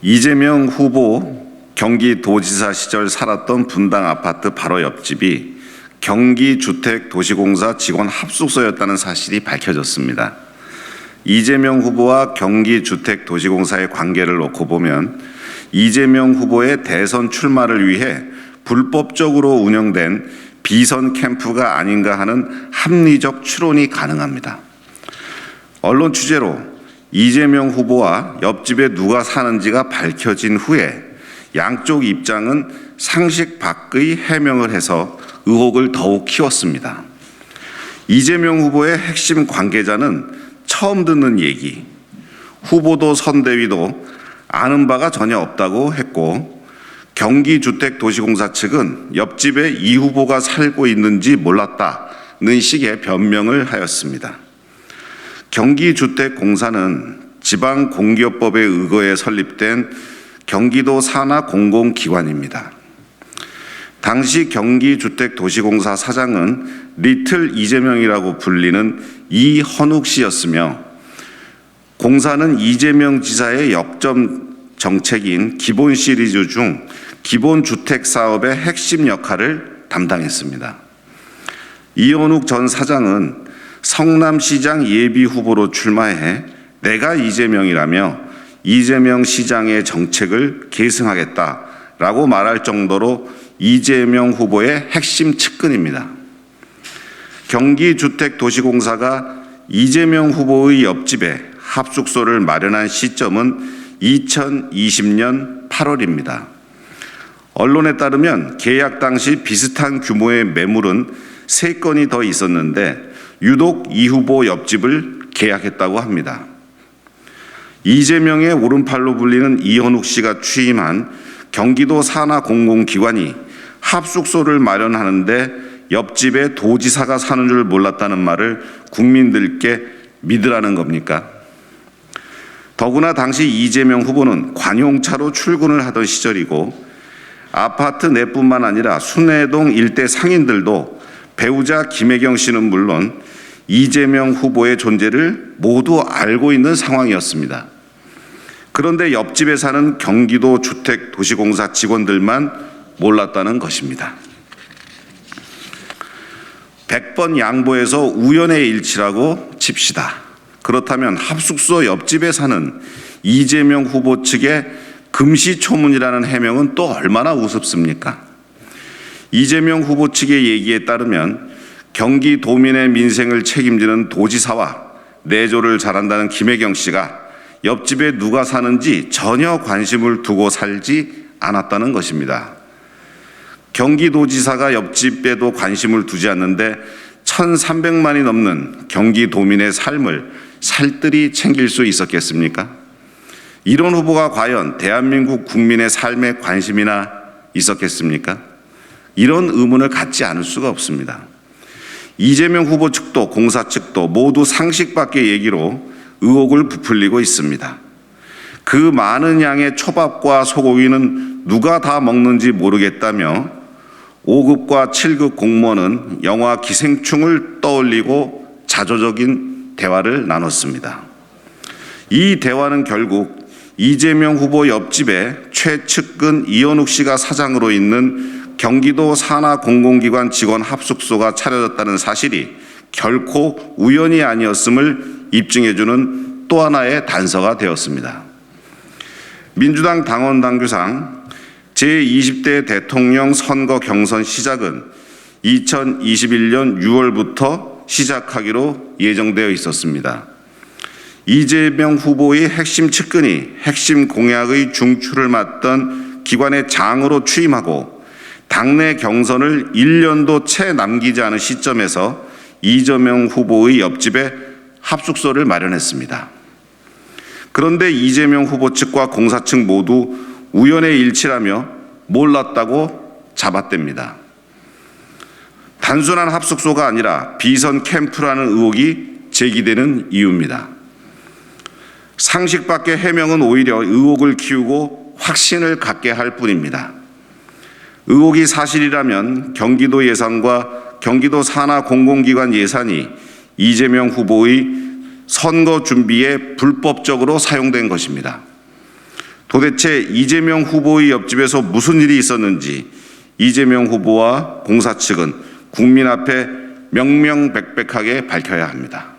이재명 후보 경기도지사 시절 살았던 분당 아파트 바로 옆집이 경기주택도시공사 직원 합숙소였다는 사실이 밝혀졌습니다. 이재명 후보와 경기주택도시공사의 관계를 놓고 보면 이재명 후보의 대선 출마를 위해 불법적으로 운영된 비선 캠프가 아닌가 하는 합리적 추론이 가능합니다. 언론 취재로 이재명 후보와 옆집에 누가 사는지가 밝혀진 후에 양쪽 입장은 상식 밖의 해명을 해서 의혹을 더욱 키웠습니다. 이재명 후보의 핵심 관계자는 처음 듣는 얘기, 후보도 선대위도 아는 바가 전혀 없다고 했고, 경기주택도시공사 측은 옆집에 이 후보가 살고 있는지 몰랐다는 식의 변명을 하였습니다. 경기주택공사는 지방공기업법에 의거해 설립된 경기도 산하 공공기관입니다. 당시 경기주택도시공사 사장은 리틀 이재명이라고 불리는 이헌욱 씨였으며, 공사는 이재명 지사의 역점 정책인 기본 시리즈 중 기본주택 사업의 핵심 역할을 담당했습니다. 이헌욱 전 사장은 성남시장 예비후보로 출마해 내가 이재명이라며 이재명 시장의 정책을 계승하겠다라고 말할 정도로 이재명 후보의 핵심 측근입니다. 경기주택도시공사가 이재명 후보의 옆집에 합숙소를 마련한 시점은 2020년 8월입니다. 언론에 따르면 계약 당시 비슷한 규모의 매물은 3건이 더 있었는데 유독 이 후보 옆집을 계약했다고 합니다. 이재명의 오른팔로 불리는 이헌욱 씨가 취임한 경기도 산하 공공기관이 합숙소를 마련하는데 옆집에 도지사가 사는 줄 몰랐다는 말을 국민들께 믿으라는 겁니까? 더구나 당시 이재명 후보는 관용차로 출근을 하던 시절이고, 아파트 내뿐만 아니라 순회동 일대 상인들도 배우자 김혜경 씨는 물론 이재명 후보의 존재를 모두 알고 있는 상황이었습니다. 그런데 옆집에 사는 경기도 주택도시공사 직원들만 몰랐다는 것입니다. 100번 양보해서 우연의 일치라고 칩시다. 그렇다면 합숙소 옆집에 사는 이재명 후보 측의 금시초문이라는 해명은 또 얼마나 우습습니까? 이재명 후보 측의 얘기에 따르면 경기도민의 민생을 책임지는 도지사와 내조를 잘한다는 김혜경 씨가 옆집에 누가 사는지 전혀 관심을 두고 살지 않았다는 것입니다. 경기도지사가 옆집에도 관심을 두지 않는데 1,300만이 넘는 경기도민의 삶을 살뜰히 챙길 수 있었겠습니까? 이런 후보가 과연 대한민국 국민의 삶에 관심이나 있었겠습니까? 이런 의문을 갖지 않을 수가 없습니다. 이재명 후보 측도 공사 측도 모두 상식 밖의 얘기로 의혹을 부풀리고 있습니다. 그 많은 양의 초밥과 소고기는 누가 다 먹는지 모르겠다며 5급과 7급 공무원은 영화 기생충을 떠올리고 자조적인 대화를 나눴습니다. 이 대화는 결국 이재명 후보 옆집에 최측근 이헌욱 씨가 사장으로 있는 경기도 산하 공공기관 직원 합숙소가 차려졌다는 사실이 결코 우연이 아니었음을 입증해주는 또 하나의 단서가 되었습니다. 민주당 당원 당규상 제20대 대통령 선거 경선 시작은 2021년 6월부터 시작하기로 예정되어 있었습니다. 이재명 후보의 핵심 측근이 핵심 공약의 중추를 맡던 기관의 장으로 취임하고 당내 경선을 1년도 채 남기지 않은 시점에서 이재명 후보의 옆집에 합숙소를 마련했습니다. 그런데 이재명 후보 측과 공사 측 모두 우연의 일치라며 몰랐다고 잡아댑니다. 단순한 합숙소가 아니라 비선 캠프라는 의혹이 제기되는 이유입니다. 상식 밖의 해명은 오히려 의혹을 키우고 확신을 갖게 할 뿐입니다. 의혹이 사실이라면 경기도 예산과 경기도 산하 공공기관 예산이 이재명 후보의 선거 준비에 불법적으로 사용된 것입니다. 도대체 이재명 후보의 옆집에서 무슨 일이 있었는지 이재명 후보와 공사 측은 국민 앞에 명명백백하게 밝혀야 합니다.